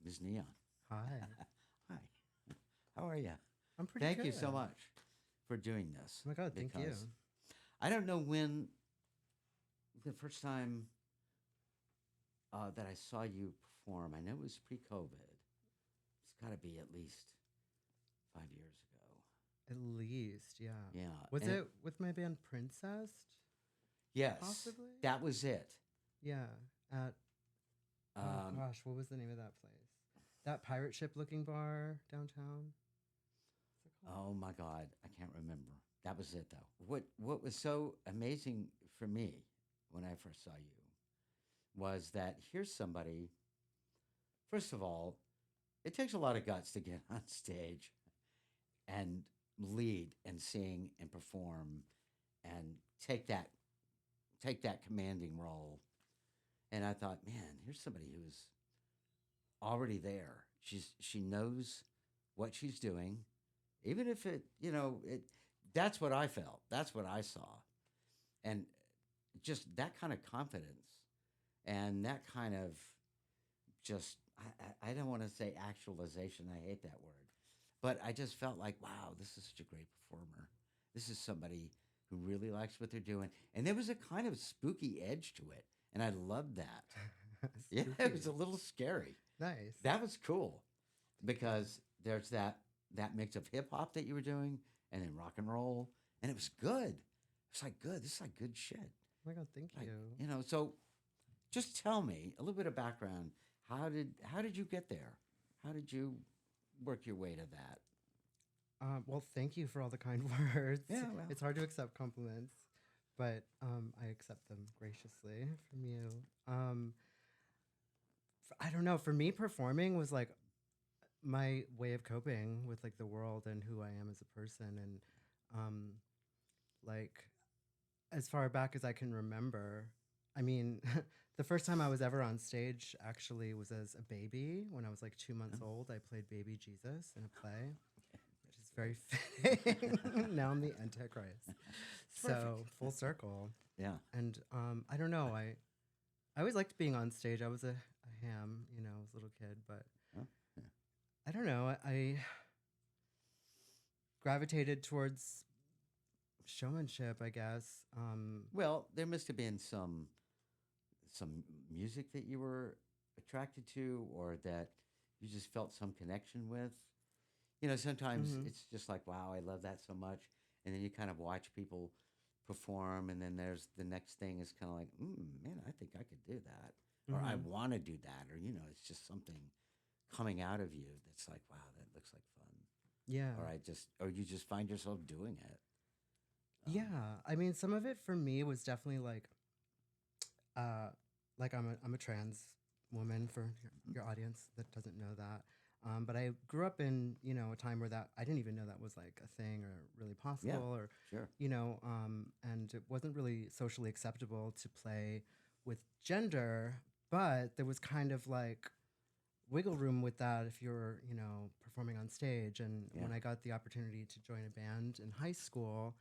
Ms. Neon. Hi. Hi. How are you? I'm pretty Thank good. you so much for doing this. Oh my God, thank you. I don't know when the first time that I saw you perform. I know it was pre-COVID. It's got to be at least 5 years ago. At least, yeah. Yeah. Was and it with my band Princess? Yes, Possibly? that was it. Yeah. At, oh gosh, what was the name of that place? That pirate ship looking bar downtown? What's it called? Oh my God, I can't remember. That was it though. What was so amazing for me when I first saw you was that here's somebody. First of all, it takes a lot of guts to get on stage and lead and sing and perform and take that commanding role. And I thought, man, here's somebody who's already there. She knows what she's doing, even if it. That's what I felt. That's what I saw, and just that kind of confidence and that kind of just I don't want to say actualization. I hate that word, but I just felt like, wow, this is such a great performer. This is somebody who really likes what they're doing, and there was a kind of spooky edge to it, and I loved that. Yeah, it was a Spooky. little scary. Nice. That was cool because there's that mix of hip hop that you were doing, and then rock and roll, and it was good. It's like good. This is like good shit. Oh my God, thank Like you. so. Just tell me a little bit of background. How did you get there? How did you work your way to that? Well, thank you for all the kind words. Yeah, well, It's hard to accept compliments, but I accept them graciously from you. I don't know. For me, performing was like my way of coping with like the world and who I am as a person. And like as far back as I can remember, I mean, the first time I was ever on stage actually was as a baby when I was like 2 months old. I played Baby Jesus in a play, which is very fitting. Now I'm the Antichrist. So perfect. full circle. Yeah. And I don't know. I always liked being on stage. I was a ham, I was a little kid, but Huh? Yeah. I don't know. I gravitated towards showmanship, I guess. Well, there must have been some music that you were attracted to, or that you just felt some connection with. Sometimes Mhm. it's just like, wow, I love that so much, and then you kind of watch people perform, and then there's the next thing is kind of like, man, I think I could do that, or I Mhm. want to do that, or it's just something coming out of you that's like, wow, that looks like fun, Yeah. or you just find yourself doing it. Yeah. I mean, some of it for me was definitely uh like I'm a trans woman for your audience that doesn't know that. But I grew up in, a time where that I didn't even know that was like a thing or really possible Yeah, or sure. and it wasn't really socially acceptable to play with gender, but there was kind of like wiggle room with that if you're, performing on stage. And when Yeah. I got the opportunity to join a band in high school,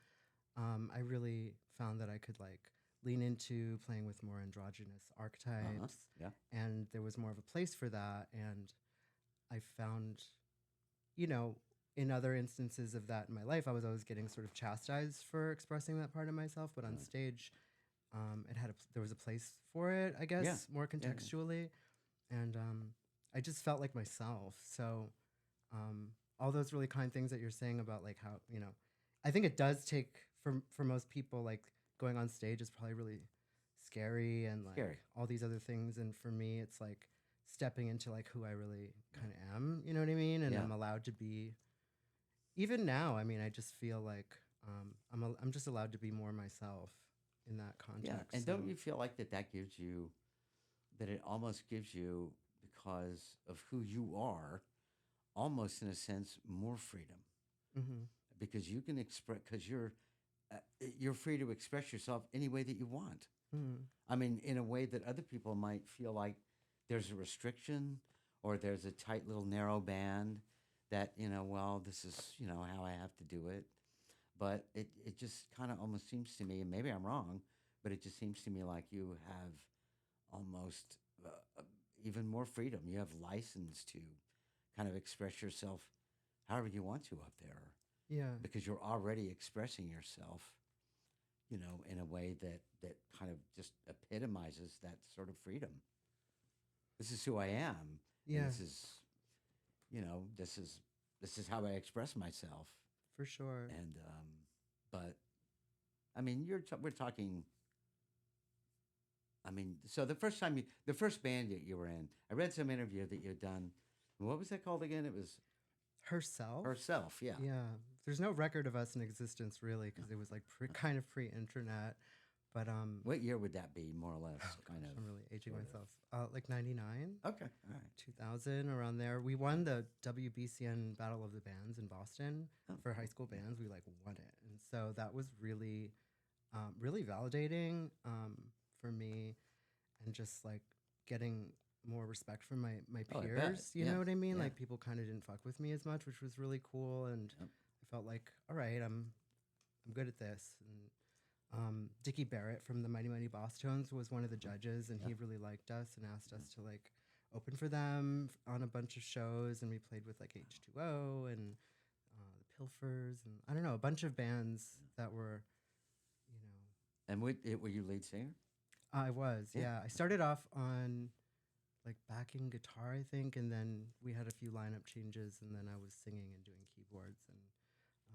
I really found that I could like lean into playing with more androgynous Uh huh. archetypes, Yeah. and there was more of a place for that. And I found, you know, in other instances of that in my life, I was always getting sort of chastised for expressing that part of myself. But on Right. stage, there was a place for it, I Yeah. guess, more Yeah. Yeah. contextually, and I just felt like myself. So all those really kind things that you're saying about like how I think it does take for most people like going on stage is probably really scary and like Scary. all these other things, and for me it's like stepping into like who I really kind of am, you know what I mean? And Yeah. I'm allowed to be even now. I mean, I just feel like I'm just allowed to be more myself in that Yeah. context. And don't So you feel like that gives you that it almost gives you, because of who you are, almost in a sense more freedom, hmm because you can express, because you're free to express yourself any way that you want. hmm I mean, in a way that other people might feel like there's a restriction, or there's a tight little narrow band that, well, this is, how I have to do it. But it just kind of almost seems to me, and maybe I'm wrong, but it just seems to me like you have almost, even more freedom. You have license to kind of express yourself however you want to up there Yeah. because you're already expressing yourself, in a way that kind of just epitomizes that sort of freedom. This is who I am, and Yeah, this is how I express myself. for sure. And but I mean, we're talking. I mean, so the first band that you were in, I read some interview that you'd done. What was that called again? It was Herself? Herself. Yeah. Yeah. There's no record of us in existence really because it was like kind of pre-internet. But What year would that be, more or less? oh Kind gosh, of. I'm really aging Sort of. myself. Like 99, Okay. All right. 2000, around there. We won the WBCN Battle of the Bands in Boston Oh, for high school bands. We like won it, and so that was really, really validating for me, and just like getting more respect from my oh, I bet. peers. You Yeah. know what I mean? Yeah. Like people kind of didn't fuck with me as much, which was really cool, and Yep. I felt like, all right, I'm good at this. And Dickie Barrett from the Mighty Mighty Boss Tones was one of the judges, and Yeah. he really liked us and asked us to like open for them on a bunch of shows. And we played with like H2O and the Pilfers, and I don't know, a bunch of bands that were, you know, And were you lead singer? I was, Yeah. yeah. I started off on like backing guitar, I think, and then we had a few lineup changes, and then I was singing and doing keyboards, and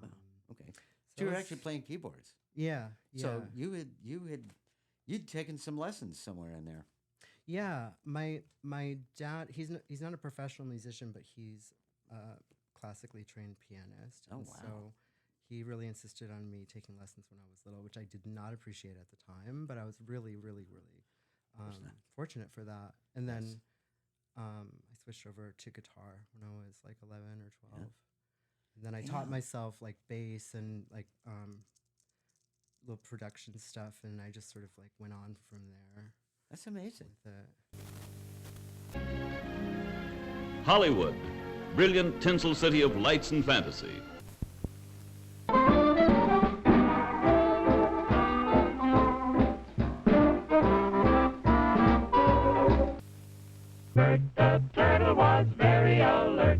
Wow. Okay. so So you it were was- actually playing keyboards. yeah, yeah. So you'd taken some lessons somewhere in there. Yeah, my dad, he's not a professional musician, but he's a classically trained pianist. Oh, and wow. So he really insisted on me taking lessons when I was little, which I did not appreciate at the time, but I was really, really, really course not. fortunate for that. And Yes. then I switched over to guitar when I was like 11 or 12. And then I taught Yeah. myself like bass and like little production stuff, and I just sort of like went on from there That's amazing. with it. Hollywood, brilliant tinsel city of lights and fantasy. Bert the turtle was very alert.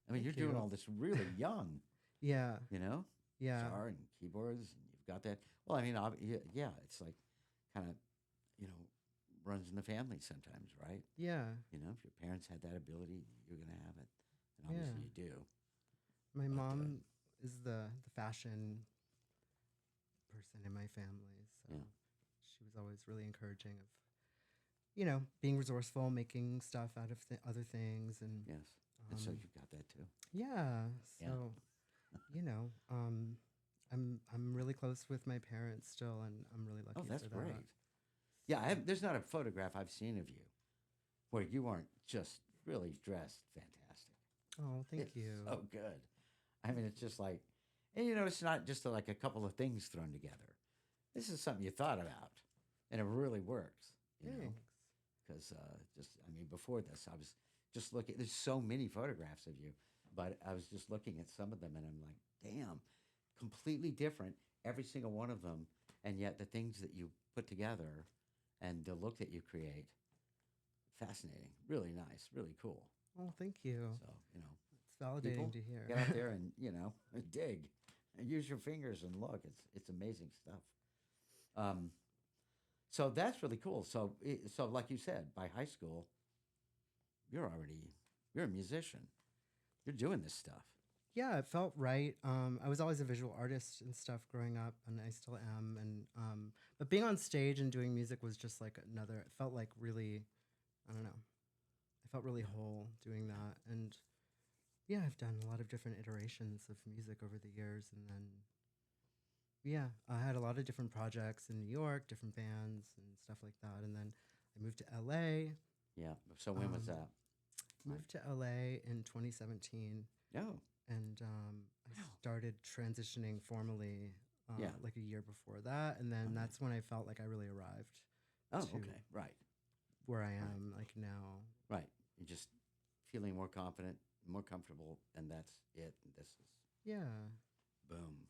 I mean, you're Thank doing you. all this really young, Yeah, you know? yeah. Guitar and keyboards, and you've got that. Well, I mean, yeah, it's like kind of, runs in the family sometimes, right? Yeah, If your parents had that ability, you're going to have it. And Yeah. obviously you do. my But, mom is the fashion person in my family, so Yeah. she was always really encouraging of, being resourceful, making stuff out of other things, and Yes. And so Um, you've got that too. yeah. Yeah. So, I'm really close with my parents still, and I'm really lucky Oh, that's for that. great. Yeah, there's not a photograph I've seen of you where you aren't just really dressed fantastic. Oh, thank It's you. so good. I mean, it's just like, and it's not just like a couple of things thrown together. This is something you thought about, and it really works. Thanks. Because before this, I was just looking. There's so many photographs of you, but I was just looking at some of them, and I'm like, damn, completely different, every single one of them, and yet the things that you put together, and the look that you create, fascinating, really nice, really cool. Oh, thank you. So It's validating people, to hear. get out there and dig, and use your fingers and look. It's amazing stuff. So that's really cool. So like you said, by high school, you're a musician. You're doing this stuff. Yeah, it felt right. I was always a visual artist and stuff growing up, and I still am. And but being on stage and doing music was just like another. It felt like really, I don't know. I felt really whole doing that, and yeah, I've done a lot of different iterations of music over the years, and then yeah, I had a lot of different projects in New York, different bands and stuff like that, and then I moved to LA. Yeah. So when was Um, that? Moved to LA in 2017. Oh, And I Wow. started transitioning formally Yeah. like a year before that, and then Okay. that's when I felt like I really arrived oh, to okay, right, where I am like now. right. You're just feeling more confident, more comfortable, and that's it. And this is Yeah, boom.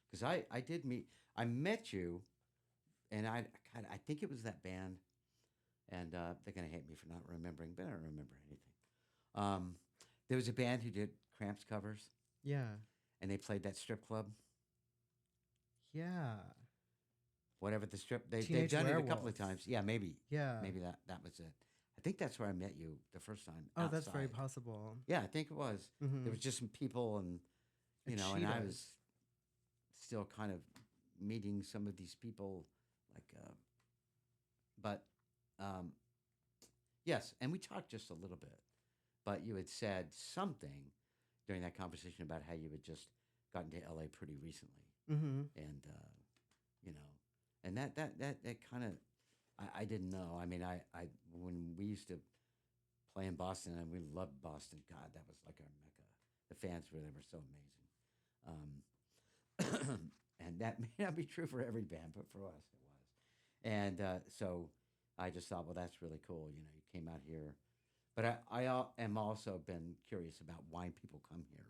Because I met you, and I think it was that band, and they're gonna hate me for not remembering, but I don't remember anything. Um, there was a band who did Cramps covers, Yeah. and they played that strip club, Yeah. whatever the strip. They've Teenage done it a couple of Werewolves. times. Yeah, maybe Yeah. that was it. I think that's where I met you the first time. Oh, that's very outside. possible. Yeah, I think it was. Mm-hmm. There was just some people, and And and I cheetahs. was still kind of meeting some of these people, like, but um, yes, and we talked just a little bit. But you had said something during that conversation about how you had just gotten to LA pretty recently, Mm-hmm. and you know, and that kind of I didn't know. I mean, I when we used to play in Boston, and we loved Boston. God, that was like our mecca. The fans were they were so amazing. And that may not be true for every band, but for us it was. And so I just thought, well, that's really cool. You know, you came out here, but am also been curious about why people come here.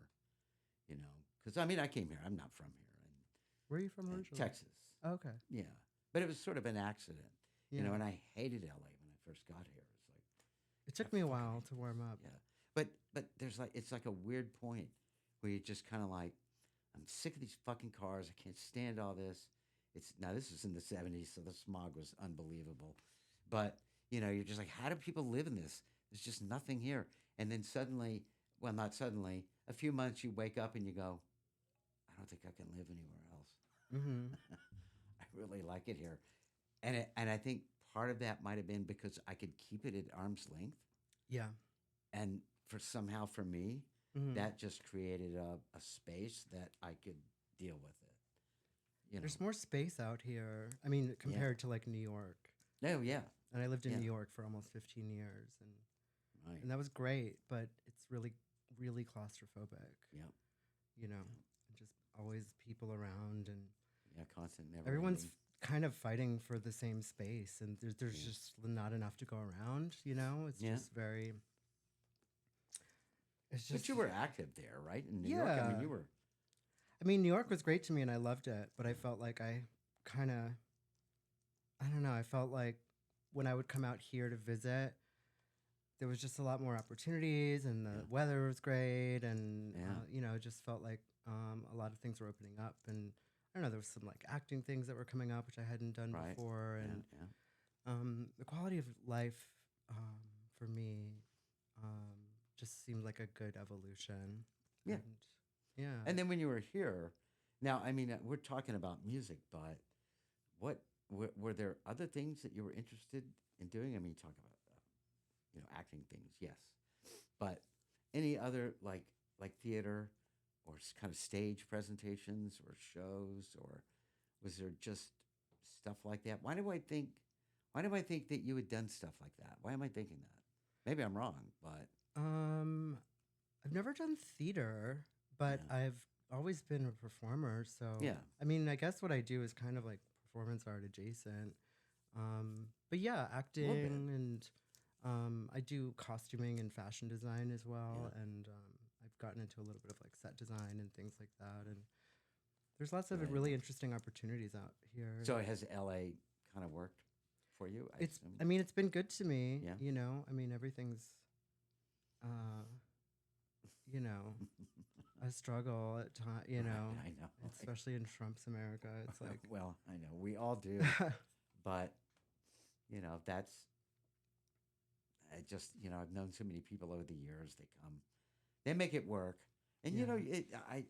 You know, because I mean, I came here. I'm not from here, Where are you from and originally? Texas. Oh, okay. Yeah, but it was sort of an accident. Yeah. You know, and I hated LA when I first got here. It's like, It took me a while to warm up. yeah, but there's like it's like a weird point where you just kind of like, I'm sick of these fucking cars. I can't stand all this. It's now this was in the '70s, so the smog was unbelievable. But you know, you're just like, how do people live in this? There's just nothing here. And then suddenly, well, not suddenly, a few months you wake up and you go, I don't think I can live anywhere else. Mm-hmm. I really like it here, and I think part of that might have been because I could keep it at arm's length, Yeah. and somehow for me Mm-hmm. that just created a space that I could deal with it. You know. There's more space out here. I mean, compared to like New York. Oh yeah. And I lived in Yeah. New York for almost 15 years, Right. and that was great. But it's really, really claustrophobic. Yep. You know, and just always people around, and Yeah. Constant. Never. everyone's ending. kind of fighting for the same space, and there's Yeah. just not enough to go around. You know, it's Yeah. just very. It's just. But you were active there, right? In New York. I mean, Yeah. you were. I mean, New York was great to me, and I loved it. But I felt like I kind of. I don't know. I felt like when I would come out here to visit, there was just a lot more opportunities, and the Yeah. weather was great, and Yeah. you know, it just felt like a lot of things were opening up, and I don't know, there was some like acting things that were coming up which I hadn't done Right. before, and Yeah. Yeah. the quality of life for me just seemed like a good evolution. Yeah. And, yeah. And then when you were here, now I mean, we're talking about music, but what were there other things that you were interested in doing? I mean, you talk about acting things, yes, but any other like theater or kind of stage presentations or shows, or was there just stuff like that? Why do I think? Why do I think that you had done stuff like that? Why am I thinking that? Maybe I'm wrong, but I've never done theater, but Yeah. I've always been a performer. So Yeah. I mean, I guess what I do is kind of like performance art adjacent. But yeah, acting, and I do costuming and fashion design as well, Yeah. and I've gotten into a little bit of like set design and things like that. And there's lots of Right. really interesting opportunities out here. so has LA kind of worked for you? I assume? I mean, it's been good to me. Yeah. You know, I mean, everything's, you know, a struggle at times. You know, I know. especially in Trump's America, it's like, well, I know we all do, but that's I just I've known so many people over the years. They come, they make it work, and I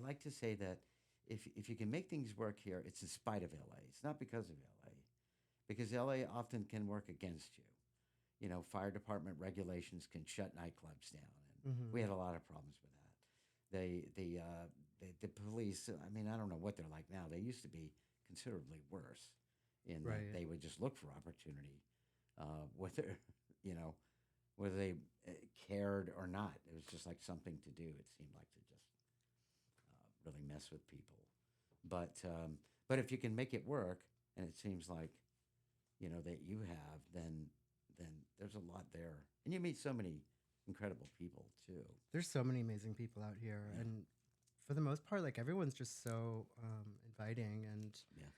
like to say that if you can make things work here, it's in spite of LA. It's not because of LA, because LA often can work against you. You know, fire department regulations can shut nightclubs down, and Mhm. we had a lot of problems with that. The police. I mean, I don't know what they're like now. They used to be considerably worse, in that Right. they would just look for opportunity, whether whether they cared or not. It was just like something to do. It seemed like to just really mess with people. But if you can make it work, and it seems like that you have, then there's a lot there, and you meet so many incredible people too. There's so many amazing people out here, Yeah. and for the most part, like everyone's just so inviting, and Yeah.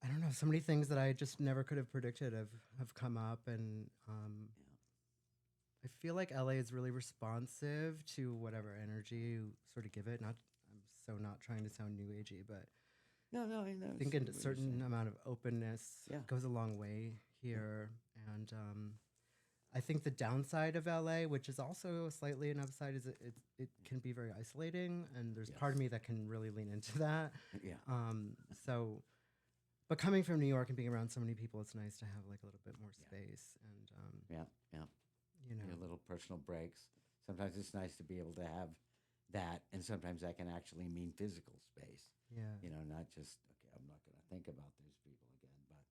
I don't know, so many things that I just never could have predicted have come up, and I feel like LA is really responsive to whatever energy you sort of give it. Not, I'm so not trying to sound new agey, but No, I know. I think a certain amount of openness Yeah. goes a long way here, and I think the downside of LA, which is also slightly an upside, is it can be very isolating, and there's part of me that can really lean into that. Yeah. So, but coming from New York and being around so many people, it's nice to have like a little bit more space, and Yeah. you know, Your little personal breaks. Sometimes it's nice to be able to have that, and sometimes that can actually mean physical space. yeah, You know, not just okay. I'm not going to think about those people again,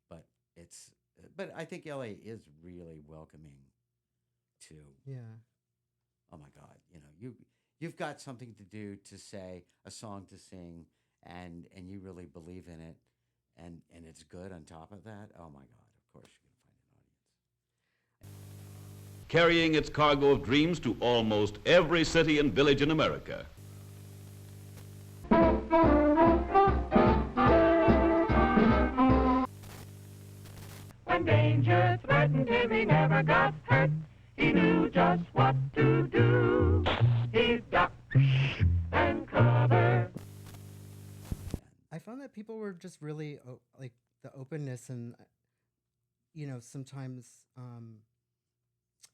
but it's. But I think LA is really welcoming to. yeah. Oh my God, you've got something to do, to say, a song to sing, and you really believe in it, and it's good on top of that. Oh my God, of course you're going to find an audience. Carrying its cargo of dreams to almost every city and village in America. When danger threatened him, he never got hurt. He knew just what to do. He ducked and covered. I found that people were just really like the openness, and sometimes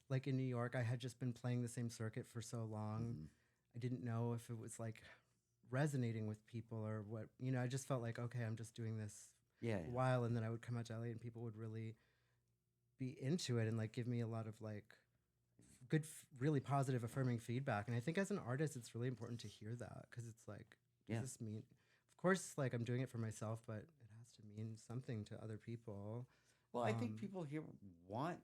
like in New York, I had just been playing the same circuit for so long. I didn't know if it was like resonating with people or what. I just felt like, okay, I'm just doing this Yeah, a while, and then I would come out to LA and people would really be into it and like give me a lot of like good, really positive, affirming feedback. And I think as an artist, it's really important to hear that, because it's like, does Yeah. this mean? Of course, like I'm doing it for myself, but it has to mean something to other people. Well, I think people here want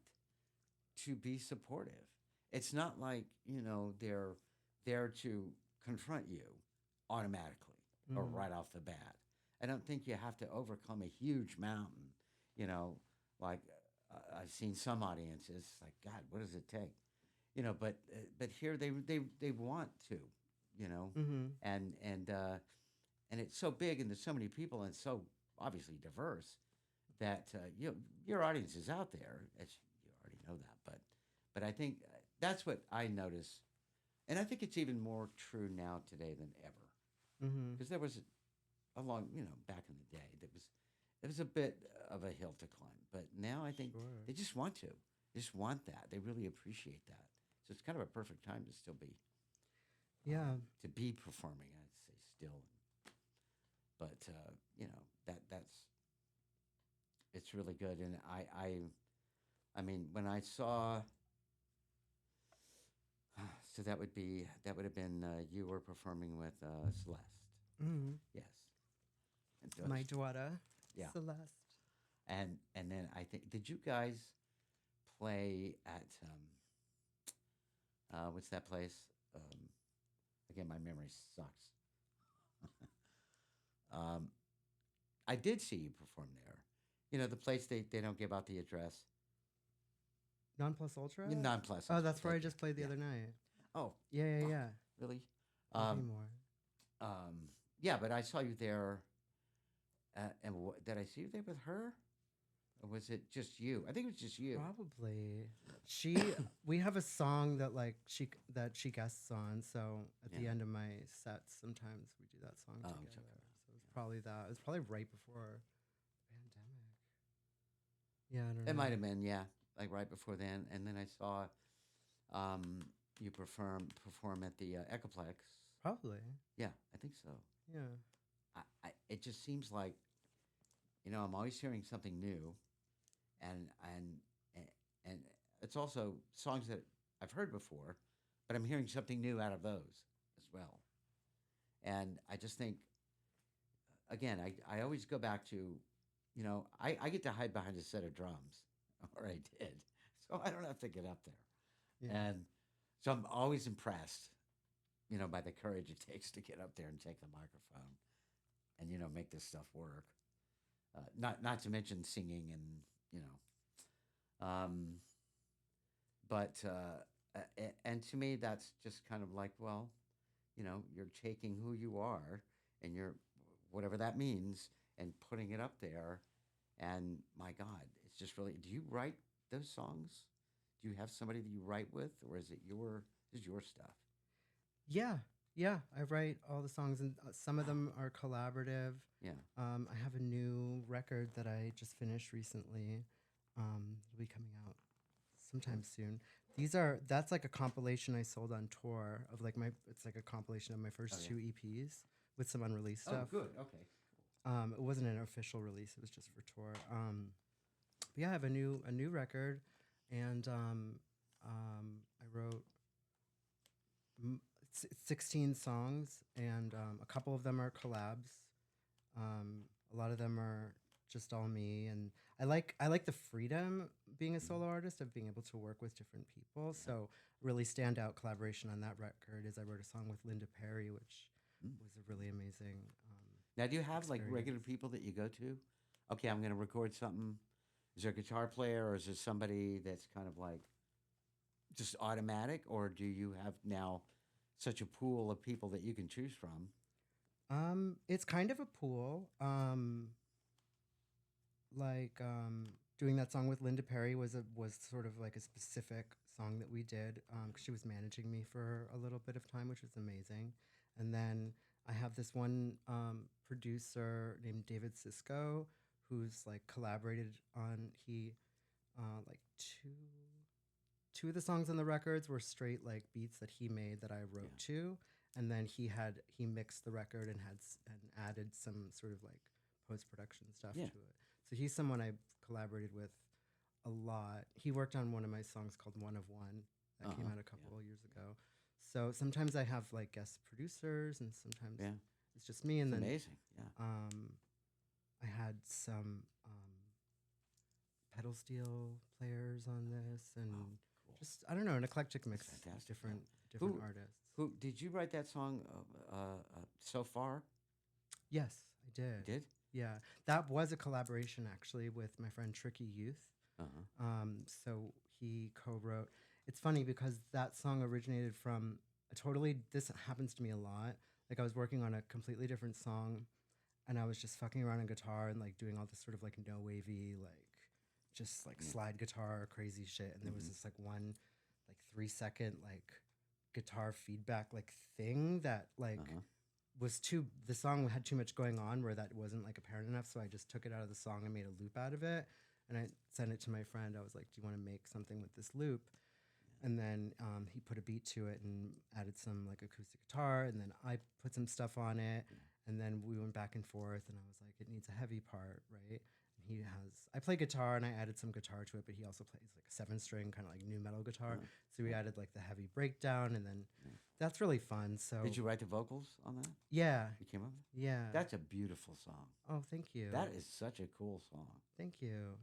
to be supportive. It's not like, they're there to confront you automatically or right off the bat. I don't think you have to overcome a huge mountain, like I've seen some audiences like, God, what does it take? But here they want to, Mm-hmm. and it's so big, and there's so many people, and it's so obviously diverse that your audience is out there. You already know that, but I think that's what I notice, and I think it's even more true now today than ever, Mm-hmm. because there was a long, back in the day, it was a bit of a hill to climb, but now I think Sure. they just want to, they just want that, they really appreciate that, so it's kind of a perfect time to still be, Yeah. to be performing. I'd say still, but that's it's really good, and I mean, when I saw, so that would have been you were performing with Celeste, Mm-hmm. yes, and My those- daughter, Yeah. Celeste. and then I think, did you guys play at what's that place? Again, my memory sucks. I did see you perform there. The place they don't give out the address. Non Plus Ultra. Non plus. Oh, that's where I just played the other night. Oh, Yeah, yeah, Oh. yeah. really? Not anymore. Yeah, but I saw you there. And did I see you there with her, or was it just you? I think it was just you. Probably. We have a song that she guests on. So at the Yeah. end of my sets, sometimes we do that song Oh, together. it's okay. So it's probably that. It was probably right before pandemic. Yeah, I don't know. It might have been, yeah, like right before then. And then I saw you perform at the Echoplex. Probably. Yeah, I think so. Yeah. It just seems like, I'm always hearing something new, and and it's also songs that I've heard before, but I'm hearing something new out of those as well. And I just think, again, I always go back to, I get to hide behind a set of drums, or I did, so I don't have to get up there. Yeah. And so I'm always impressed, by the courage it takes to get up there and take the microphone and, make this stuff work. Not to mention singing and, but and to me, that's just kind of like, well, you're taking who you are, and you're, whatever that means, and putting it up there. And my God, it's just really. Do you write those songs? Do you have somebody that you write with, or is it your stuff? Yeah, yeah. I write all the songs, and some of them are collaborative. Yeah. I have a new record that I just finished recently. It'll be coming out sometime soon. That's like a compilation I sold on tour of like it's like a compilation of my first two EPs with some unreleased stuff. Oh, good. Okay. It wasn't an official release; it was just for tour. But yeah, I have a new record, and I wrote 16 songs, and a couple of them are collabs. A lot of them are just all me, and I like the freedom being a solo artist of being able to work with different people. So really standout collaboration on that record is I wrote a song with Linda Perry, which was a really amazing. Now, do you have like experience. regular people that you go to? Okay, I'm going to record something. Is there a guitar player, or is there somebody that's kind of like just automatic, or do you have now such a pool of people that you can choose from? It's kind of a pool. Doing that song with Linda Perry was sort of like a specific song that we did. 'Cause she was managing me for a little bit of time, which was amazing. And then I have this one producer named David Sisko, who's like collaborated on like two of the songs on the records were straight like beats that he made that I wrote to, and then he mixed the record and added some sort of like post-production stuff to it. So he's someone I collaborated with a lot. He worked on one of my songs called One of One that came out a couple of years ago. So sometimes I have like guest producers, and sometimes it's just me. And It's then amazing. Yeah. I had some pedal steel players on this, and just I don't know, an eclectic mix of fantastic. different Who- artists. Who did you write that song so far? Yes, I did. You did? Yeah, that was a collaboration actually with my friend Tricky Youth. So he co-wrote. It's funny because that song originated from this happens to me a lot. Like I was working on a completely different song, and I was just fucking around on guitar and like doing all this sort of like no wavy, like just like slide guitar crazy shit. And there was this like one like 3-second like guitar feedback like thing that like the song had too much going on where that wasn't like apparent enough. So I just took it out of the song and made a loop out of it. And I sent it to my friend. I was like, do you want to make something with this loop? And then he put a beat to it and added some like acoustic guitar. And then I put some stuff on it. And then we went back and forth. And I was like, it needs a heavy part, right? And I play guitar and I added some guitar to it, but he also plays like a 7-string kind of like new metal guitar. So we added like the heavy breakdown, and then that's really fun. So Did you write the vocals on that? Yeah. You came up with it? Yeah. That's a beautiful song. Oh, thank you. That is such a cool song. Thank you.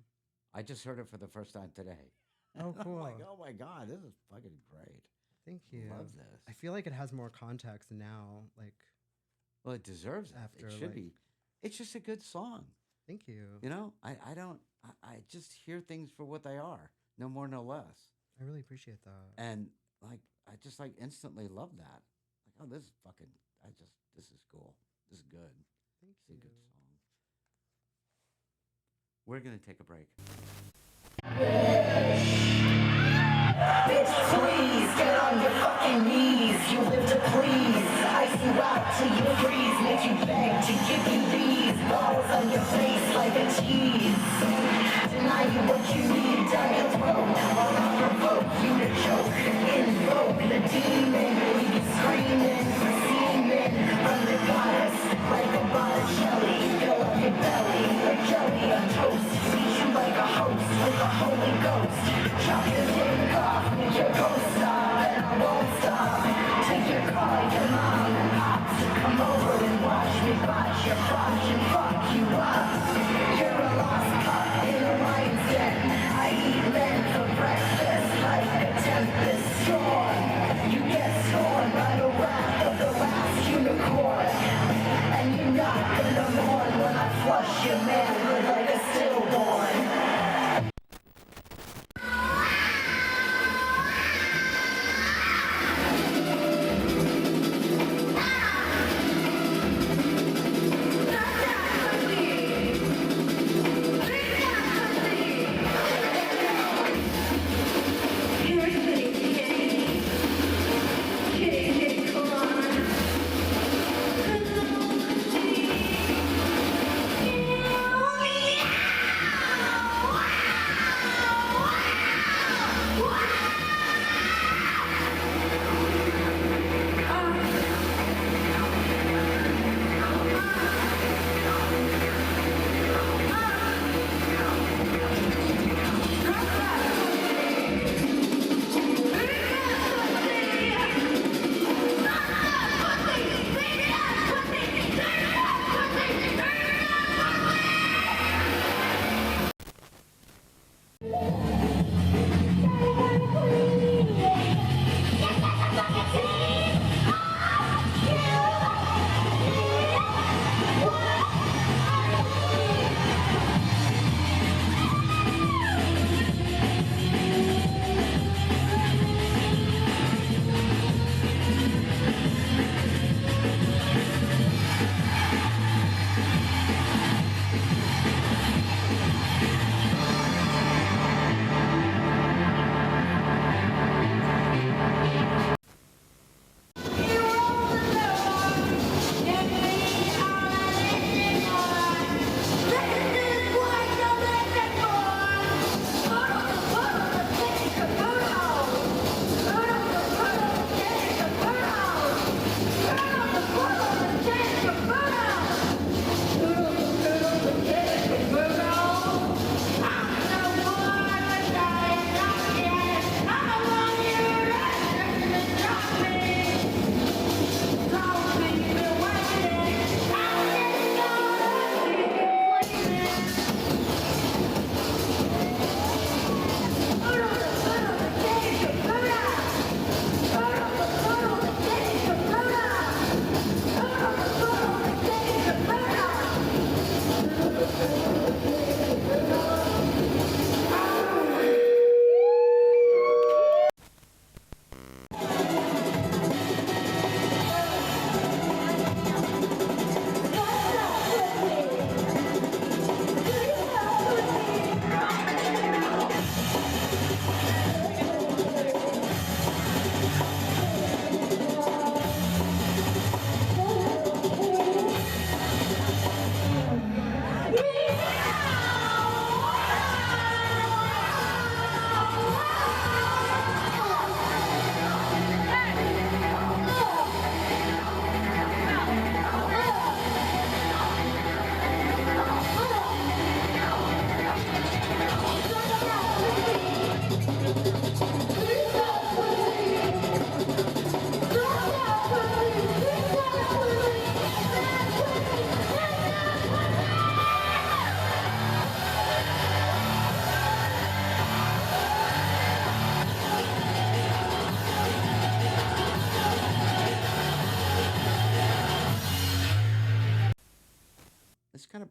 I just heard it for the first time today. Oh, cool. I'm like, oh my God, this is fucking great. Thank you. Love this. I feel like it has more context now. Like, Well, it deserves it. After, It should like- be. It's just a good song. thank you. You know, I just hear things for what they are, no more, no less. I really appreciate that. And like, I just like instantly love that. Like, oh, this is cool. This is good. Thank It's a you. good song. We're going to take a break. Bitch, please get on your fucking knees. You live to please. Ice you out till you freeze. Make you beg to give you these balls on your face like a cheese. Deny you what you need down your throat. While I provoke you to choke. Invoke the demon. Leave you screaming for semen. From the goddess like a Botticelli. Fill up your belly like jelly on toast. Feed you like a host with the Holy Ghost. Chop your dick off with your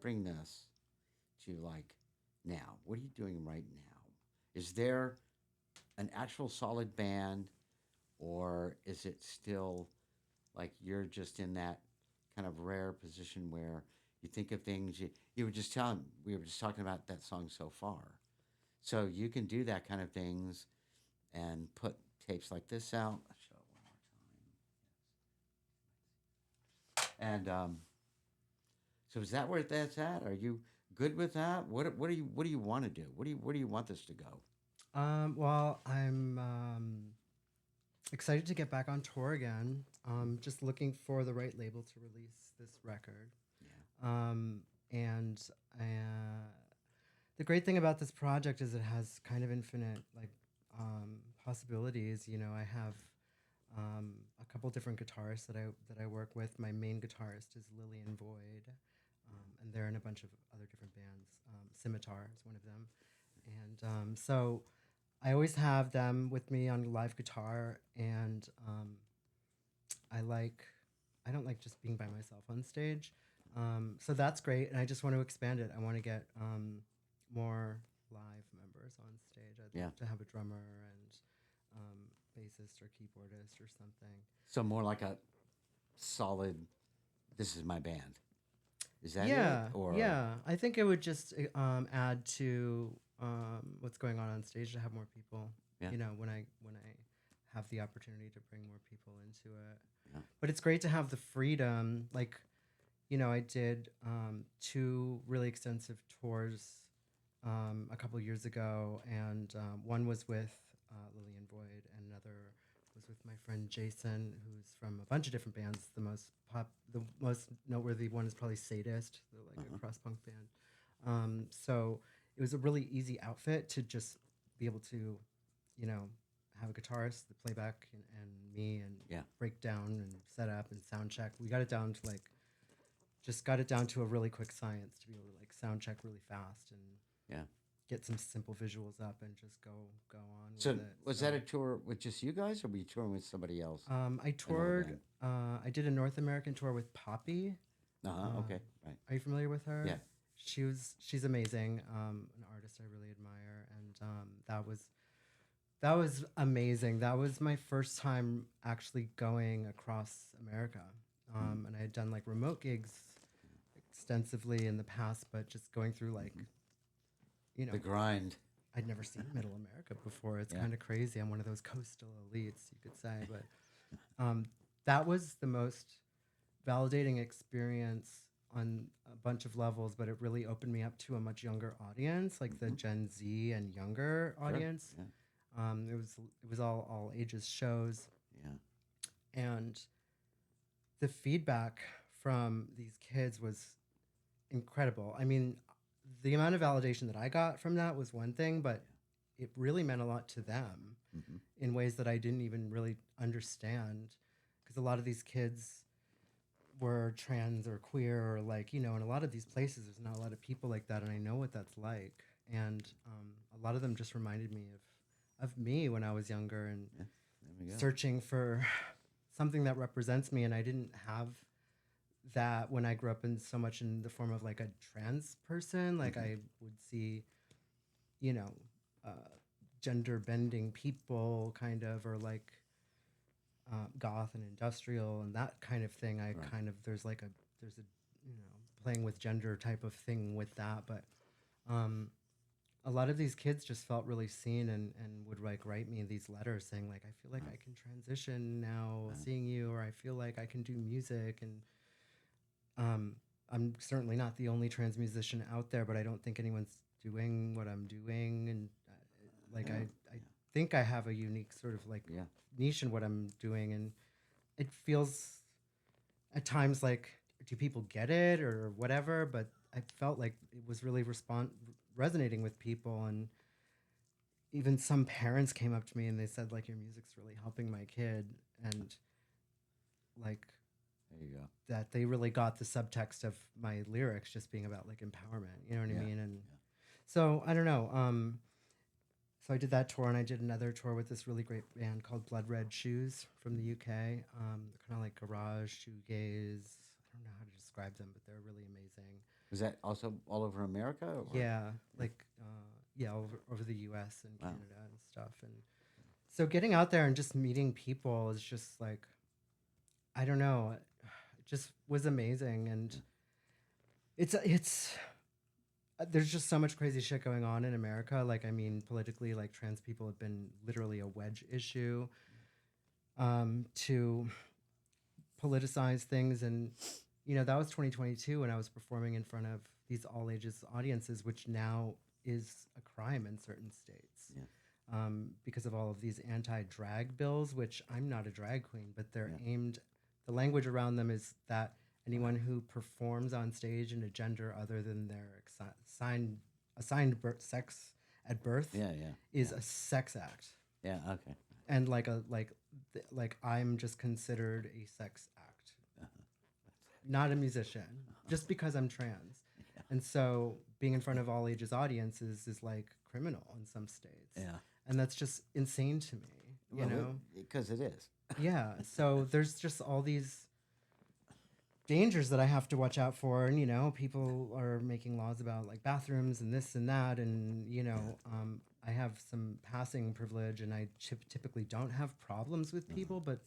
bring this to like now? What are you doing right now? Is there an actual solid band, or is it still like you're just in that kind of rare position where you think of things you were just telling we were just talking about that song so far, so you can do that kind of things and put tapes like this out. I'll show it one more time. And so is that where that's at? Are you good with that? What do you want to do? Where do you want this to go? Well, I'm excited to get back on tour again. Just looking for the right label to release this record. Yeah. And the great thing about this project is it has kind of infinite like possibilities. You know, I have a couple different guitarists that I work with. My main guitarist is Lillian Void, and they're in a bunch of other different bands. Scimitar is one of them, and so I always have them with me on live guitar, and I don't like just being by myself on stage. So that's great, and I just want to expand it. I want to get more live members on stage. I'd love to have a drummer and bassist or keyboardist or something. So more like a solid. This is my band. Is that Yeah, it? Or yeah. I think it would just add to what's going on stage to have more people. Yeah. You know, when I have the opportunity to bring more people into it. Yeah. But it's great to have the freedom. Like, you know, I did 2 really extensive tours a couple years ago, and one was with Lillian Void, and another was with my friend Jason, who's from a bunch of different bands. The most noteworthy one is probably Sadist, they're like a cross punk band. So it was a really easy outfit to just be able to, you know, have a guitarist, the playback, and me, and break down and set up and sound check. We got it down to like, just got it down to a really quick science to be able to like sound check really fast and get some simple visuals up and just go on so with it. was that a tour with just you guys, or were you touring with somebody else? I toured. I did a North American tour with Poppy. Okay, right. Are you familiar with her? Yeah. She's amazing. An artist I really admire, and that was amazing. That was my first time actually going across America, and I had done like remote gigs extensively in the past, but just going through like, you know, The grind. I'd never seen Middle America before. It's kind of crazy. I'm one of those coastal elites, you could say, but that was the most validating experience on a bunch of levels, but it really opened me up to a much younger audience, like the Gen Z and younger audience. Yeah. It was all ages shows, Yeah. and the feedback from these kids was incredible. I mean, the amount of validation that I got from that was one thing, but it really meant a lot to them in ways that I didn't even really understand, because a lot of these kids were trans or queer, or like, you know, in a lot of these places there's not a lot of people like that, and I know what that's like, and a lot of them just reminded me of me when I was younger and There we go. searching for something that represents me, and I didn't have that when I grew up in so much in the form of like a trans person. Like I would see, you know, gender bending people kind of, or like goth and industrial and that kind of thing. I kind of, there's a, you know, playing with gender type of thing with that. But a lot of these kids just felt really seen, and would like write me these letters saying like, I feel like I can transition now seeing you, or I feel like I can do music. And I'm certainly not the only trans musician out there, but I don't think anyone's doing what I'm doing. And I think I have a unique sort of like niche in what I'm doing. And it feels at times like, do people get it or whatever? But I felt like it was really resonating with people. And even some parents came up to me and they said like, your music's really helping my kid. And like, There you go. that they really got the subtext of my lyrics just being about like empowerment, you know what I mean? And so I don't know. So I did that tour, and I did another tour with this really great band called Blood Red Shoes from the UK. They're kind of like garage shoegaze. I don't know how to describe them, but they're really amazing. Was that also all over America? Or? Yeah, like yeah, over the U.S. and Wow. Canada and stuff, and so getting out there and just meeting people is just like, I don't know, it just was amazing, and it's there's just so much crazy shit going on in America. Like, I mean, politically, like trans people have been literally a wedge issue to politicize things, and that was 2022 when I was performing in front of these all ages audiences, which now is a crime in certain states. Yeah. Because of all of these anti-drag bills, which I'm not a drag queen, but they're Yeah. aimed, the language around them is that anyone who performs on stage in a gender other than their assigned sex at birth Yeah, yeah. is a sex act. Yeah, okay. And like I'm just considered a sex act, not a musician, just because I'm trans. And so being in front of all ages audiences is like criminal in some states. Yeah. And that's just insane to me, you know? Because it is. Yeah. So there's just all these dangers that I have to watch out for. And, people are making laws about like bathrooms and this and that. And, I have some passing privilege and I typically don't have problems with people, but,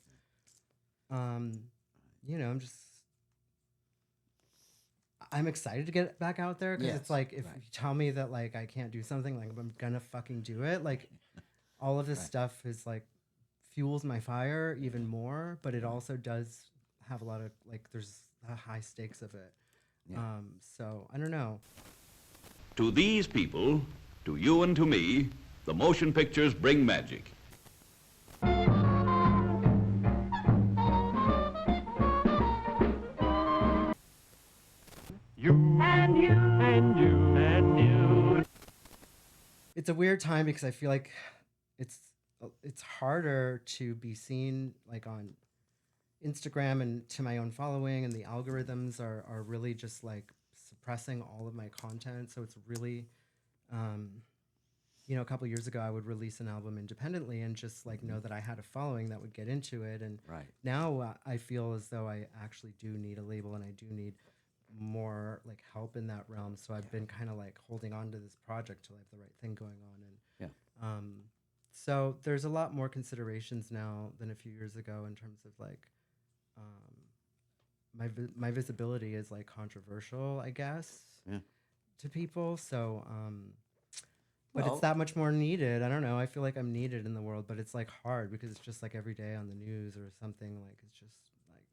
I'm excited to get back out there because Yes, it's like, if right. you tell me that like I can't do something, like I'm gonna fucking do it. Like all of this Right. stuff is like fuels my fire even more, but it also does have a lot of like there's high stakes of it. Yeah. So I don't know. To these people, to you and to me, the motion pictures bring magic. You and you and you and you. It's a weird time because I feel like it's harder to be seen like on Instagram and to my own following, and the algorithms are really just like suppressing all of my content. So it's really, a couple years ago I would release an album independently and just like know that I had a following that would get into it. And Right. now I feel as though I actually do need a label and I do need more like help in that realm. So I've been kind of like holding on to this project till I have the right thing going on. And Yeah. so there's a lot more considerations now than a few years ago in terms of like my visibility is like controversial, I guess, Yeah. to people. So but Well- it's that much more needed. I don't know. I feel like I'm needed in the world, but it's like hard because it's just like every day on the news or something. Like it's just like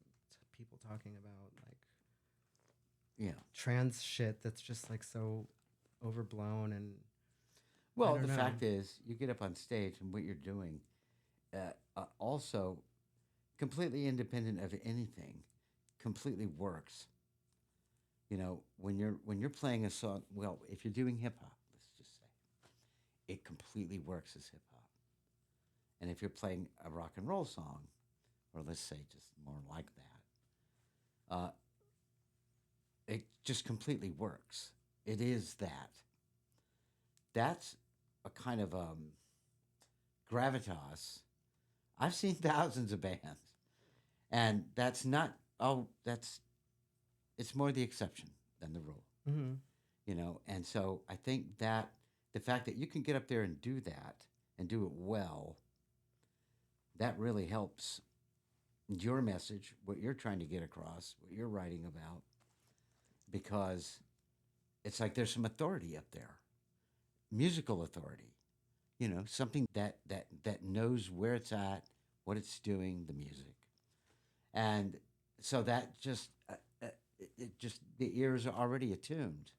people talking about like Yeah. trans shit that's just like so overblown. And Well, don't the know. fact is, you get up on stage and what you're doing, also completely independent of anything, completely works. When you're playing a song, well, if you're doing hip hop, let's just say, it completely works as hip hop. And if you're playing a rock and roll song, or let's say just more like that, it just completely works. It is that. That's a kind of gravitas. I've seen thousands of bands, and that's not. It's more the exception than the rule. And so I think that the fact that you can get up there and do that and do it well, that really helps your message, what you're trying to get across, what you're writing about, because it's like there's some authority up there, musical authority, something that knows where it's at, what it's doing, the music, and so that just it just the ears are already attuned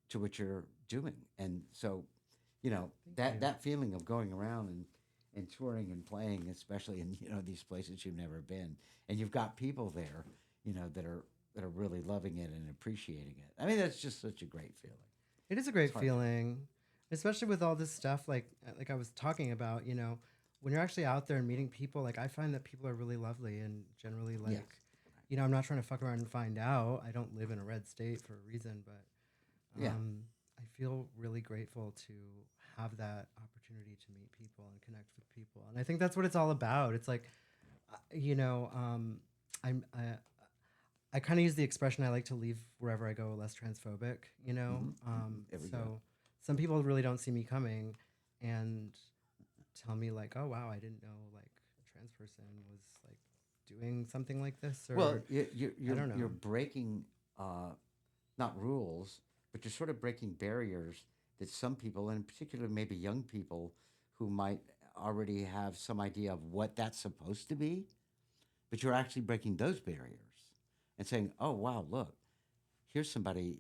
to what you're doing, and so that feeling of going around and touring and playing, especially in these places you've never been, and you've got people there, that are really loving it and appreciating it. I mean, that's just such a great feeling. it is a great hard. feeling, especially with all this stuff like I was talking about, when you're actually out there and meeting people. Like I find that people are really lovely and generally like, Yes. I'm not trying to fuck around and find out. I don't live in a red state for a reason, but Yeah. I feel really grateful to have that opportunity to meet people and connect with people. And I think that's what it's all about. It's like, I kind of use the expression I like to leave wherever I go less transphobic, you know? There we So go. some people really don't see me coming and tell me like, oh wow, I didn't know like a trans person was like doing something like this, or Well, I don't you're know. breaking not rules, but you're sort of breaking barriers that some people, and in particular maybe young people, who might already have some idea of what that's supposed to be, but you're actually breaking those barriers and saying, "Oh wow, look, here's somebody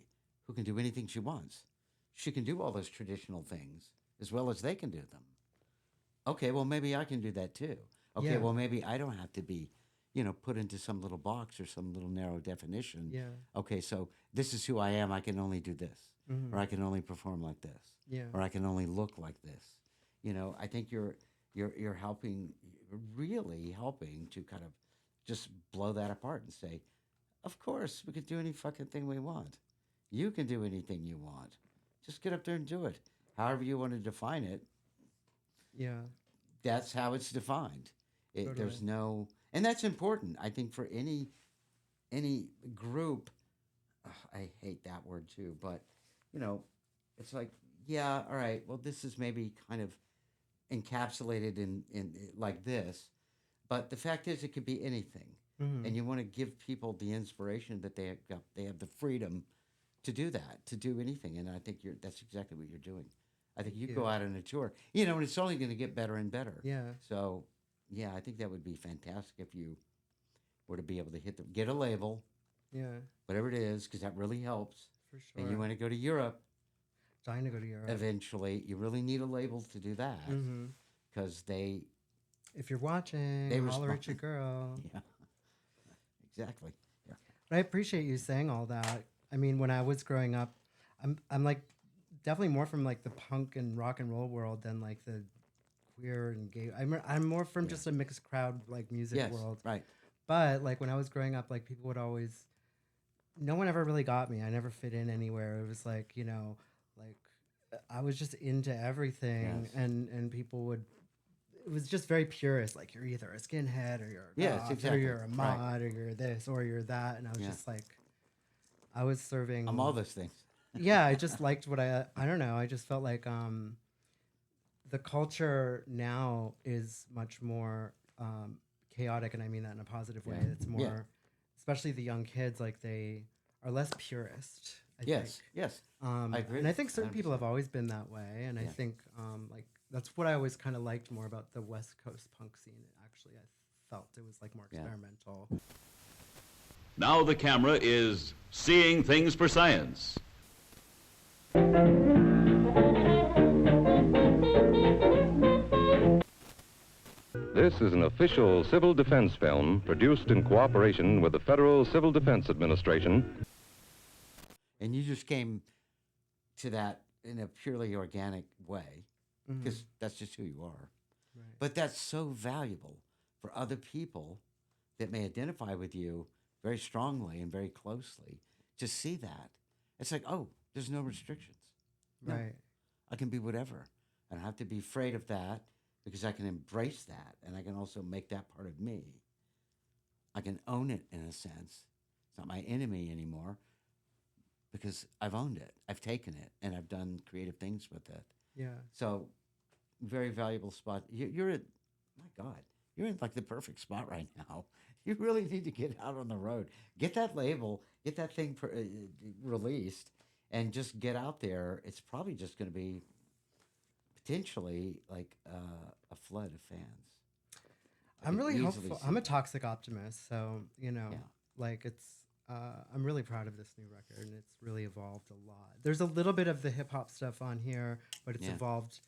who can do anything she wants. She can do all those traditional things as well as they can do them. Okay, well maybe I can do that too. Okay, Yeah, well maybe I don't have to be, put into some little box or some little narrow definition. yeah, Okay, so this is who I am. I can only do this, or hmm, I can only perform like this, yeah, or I can only look like this. I think you're helping, really helping to kind of just blow that apart and say, of course we can do any fucking thing we want. You can do anything you want. Just get up there and do it. However you want to define it, yeah, that's how it's defined. There's totally. no, and that's important. I think for any group, I hate that word too, but you know, it's like, yeah, all right. Well, this is maybe kind of encapsulated in like this, but the fact is, it could be anything, Hmm. and you want to give people the inspiration that they have the freedom to do that, to do anything, and I think that's exactly what you're doing. I think Thank you go you. out on a tour, and it's only going to get better and better. Yeah, So, yeah, I think that would be fantastic if you were to be able to get a label, yeah, whatever it is, because that really helps. for And you sure. want to go to Europe Dying to go to Europe. eventually. You really need a label to do that Hmm. because If you're watching, they holler respond. at your girl. Yeah, exactly. Yeah. But I appreciate you saying all that. I mean, when I was growing up, I'm like definitely more from like the punk and rock and roll world than like the queer and gay. I'm more from Yeah. just a mixed crowd like music Yes. world. Right. But like when I was growing up, like people would always, no one ever really got me. I never fit in anywhere. It was like, like I was just into everything, Yes. and people would. It was just very purist. Like you're either a skinhead or you're a Yes. goth or Exactly. you're a Right. mod or you're this or you're that, and I was Yeah. just like, I was I'm all serving. those things. Yeah, I just liked what I don't know. I just felt like the culture now is much more chaotic, and I mean that in a positive way. Yeah. It's Yeah. more, especially the young kids, like they are less purist, I think. Yes. Yes. I agree. And I think certain people 100%. have always been that way, and I Yeah. think like that's what I always kind of liked more about the West Coast punk scene. Actually, I felt it was like more Yeah. experimental. Now the camera is seeing things for science. This is an official civil defense film produced in cooperation with the Federal Civil Defense Administration. And you just came to that in a purely organic way Mhm. because that's just who you are. Right. But that's so valuable for other people that may identify with you very strongly and very closely to see that. It's like, oh, there's no restrictions. No, Right. I can be whatever. I don't have to be afraid of that because I can embrace that and I can also make that part of me. I can own it in a sense. It's not my enemy anymore because I've owned it. I've taken it and I've done creative things with it. Yeah. So, very valuable spot. You're at, my God, you're in like the perfect spot right now. You really need to get out on the road, get that label, get that thing released, and just get out there. It's probably just going to be potentially like a flood of fans. I I'm could really easily hopeful. see I'm a that. toxic optimist, so Yeah. like it's. I'm really proud of this new record, and it's really evolved a lot. There's a little bit of the hip hop stuff on here, but it's Yeah. evolved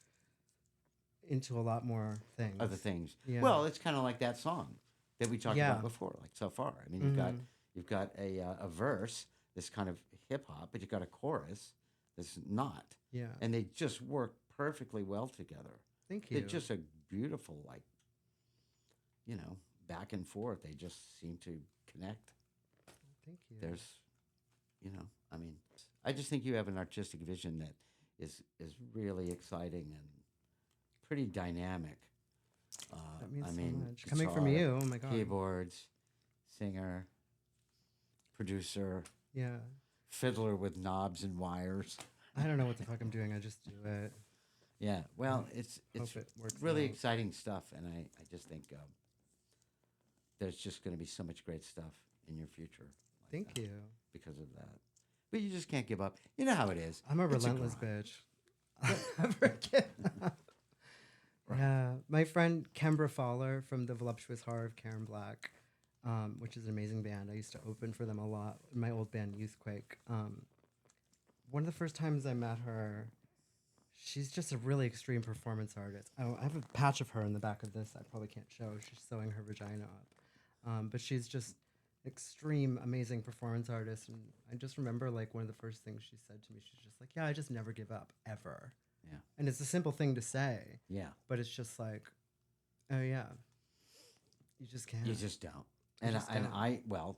into a lot more things. Other things. Yeah. Well, it's kind of like that song that we talked Yeah. about before, like so far. I mean, Mhm. you've got a verse that's kind of hip hop, but you've got a chorus that's not, Yeah. and they just work perfectly well together. Thank you. They're just a beautiful, like, back and forth. They just seem to connect. Thank you. There's, I mean, I just think you have an artistic vision that is really exciting and pretty dynamic. That means I so mean, much. Coming from guitar, you, oh my god. keyboards, singer. producer, Yeah. fiddler with knobs and wires. I don't know what the fuck I'm doing. I just do it. Yeah, well, it's Hope it works really out. exciting stuff, and I just think there's just going to be so much great stuff in your future. Like Thank that you. because of that. But you just can't give up. You know how it is. I'm a It's relentless grind. bitch. I'll never give up. Yeah. My friend Kembra Fowler from the Voluptuous Horror of Karen Black, which is an amazing band. I used to open for them a lot in my old band Youthquake. One of the first times I met her, she's just a really extreme performance artist. I have a patch of her in the back of this I probably can't show. She's sewing her vagina up. But she's just extreme, amazing performance artist. And I just remember like one of the first things she said to me, she's just like, yeah, I just never give up, ever. Yeah. And it's a simple thing to say, Yeah. but it's just like, oh yeah, you just can't. You just don't. I And just and don't.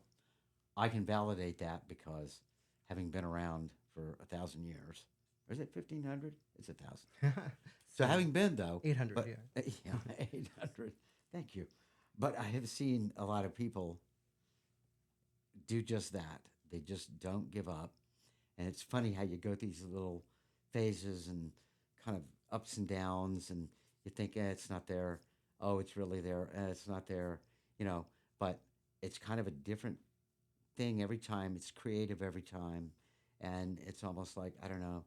I can validate that because having been around for 1,000 years, or is it 1,500? It's 1,000. So having been though, 800, but, yeah. yeah, 800. Thank you. But I have seen a lot of people do just that. They just don't give up. And it's funny how you go through these little phases and kind of ups and downs, and you think, it's not there. Oh, it's really there. It's not there. But it's kind of a different thing every time. It's creative every time. And it's almost like, I don't know,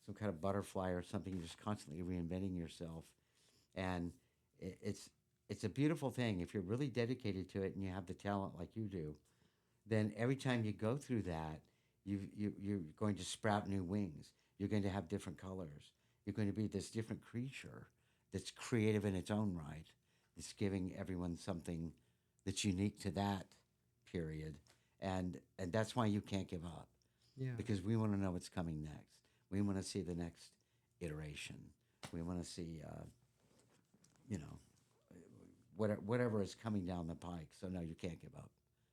some kind of butterfly or something. You're just constantly reinventing yourself. And it's a beautiful thing. If you're really dedicated to it and you have the talent like you do, then every time you go through that, you're going to sprout new wings. You're going to have different colors. You're going to be this different creature that's creative in its own right. It's giving everyone something that's unique to that period. And that's why you can't give up. Yeah. Because we want to know what's coming next. We want to see the next iteration. We want to see, whatever is coming down the pike. So no, you can't give up.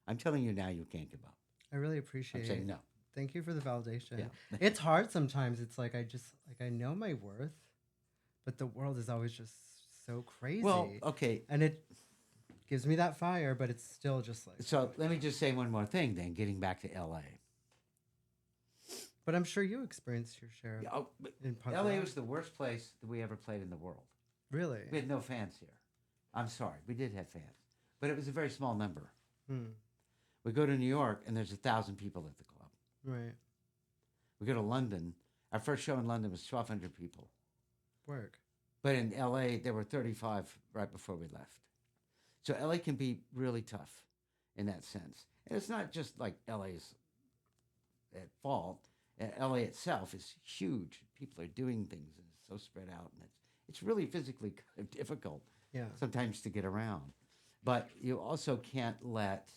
I'm telling you now, you can't give up. I really I'm appreciate saying it. no. Thank you for the validation. Yeah. It's hard sometimes. It's like I know my worth, but the world is always just so crazy. Well, okay. And it gives me that fire, but it's still just like. So let me just say one more thing then, getting back to LA. But I'm sure you experienced your share of Yeah, oh, but in punk LA rock. was the worst place that we ever played in the world. Really? We had no fans here. I'm sorry, we did have fans, but it was a very small number. We go to New York and there's 1,000 people at the club. Right. We go to London. Our first show in London was 1,200 people. Work. But in LA, there were 35 right before we left. So LA can be really tough in that sense. And it's not just like LA's at fault. LA itself is huge. People are doing things and it's so spread out. And it's really physically kind of difficult Yeah. sometimes to get around. But you also can't let,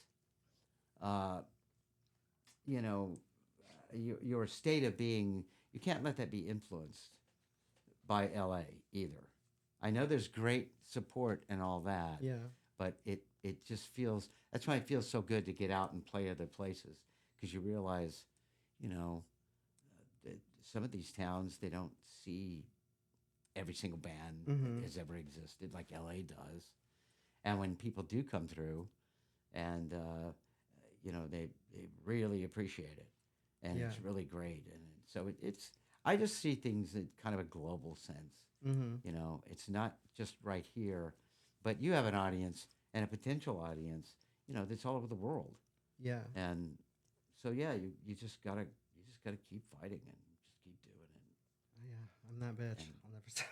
your state of being, you can't let that be influenced by LA either. I know there's great support and all that, Yeah. but it just feels, that's why it feels so good to get out and play other places, because you realize, that some of these towns, they don't see every single band that has ever existed like LA does. And when people do come through and, they really appreciate it. And Yeah. it's really great. And so I just see things in kind of a global sense. It's not just right here, but you have an audience and a potential audience, that's all over the world. Yeah. And so, yeah, you just gotta keep fighting and just keep doing it. Yeah. I'm that bitch. I'll never stop.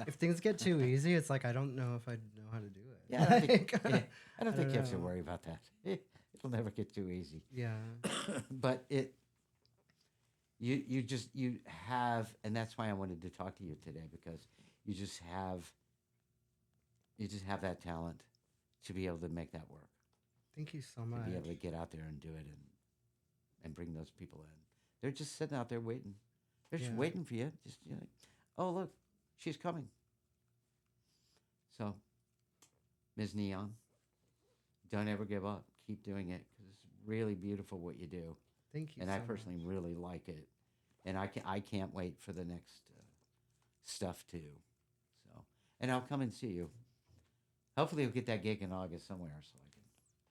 If things get too easy, it's like I don't know if I know how to do it. Yeah, I don't think, Like, I don't think you have to know. worry about that. It'll never get too easy. Yeah. But you have, and that's why I wanted to talk to you today, because you just have that talent to be able to make that work, Thank you so to much. be able to get out there and do it and bring those people in. They're just sitting out there waiting. They're just Yeah. waiting for you. Just oh look, she's coming. So, Ms. Neon, don't ever give up. Keep doing it because it's really beautiful what you do. Thank you. And so I personally much. really like it, and I can't wait for the next stuff too. So, and I'll come and see you. Hopefully, we'll get that gig in August somewhere, so I can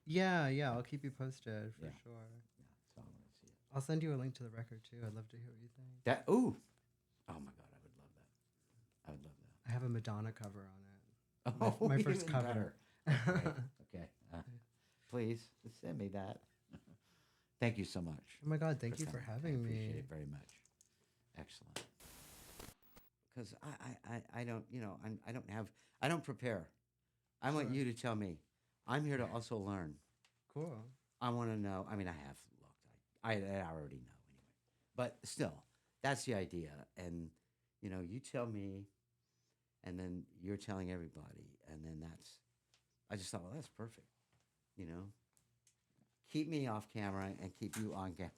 Yeah, yeah. I'll keep you posted for Yeah. sure. Yeah, so I want to see it. I'll send you a link to the record too. I'd love to hear what you think. That ooh, oh my God, I would love that. I would love I have a Madonna cover on it. that. My first even cover. better. Okay, okay. Please send me that. Thank you so much. Oh my God! Thank you for coming. I having appreciate me. it very much. Excellent. Because I don't, I don't prepare. I want Sure. you to tell me. I'm here to also learn. Cool. I want to know. I mean, I have looked. I already know anyway. But still, that's the idea. And, you tell me, and then you're telling everybody. And then I just thought, well, that's perfect. You know? Keep me off camera and keep you on camera.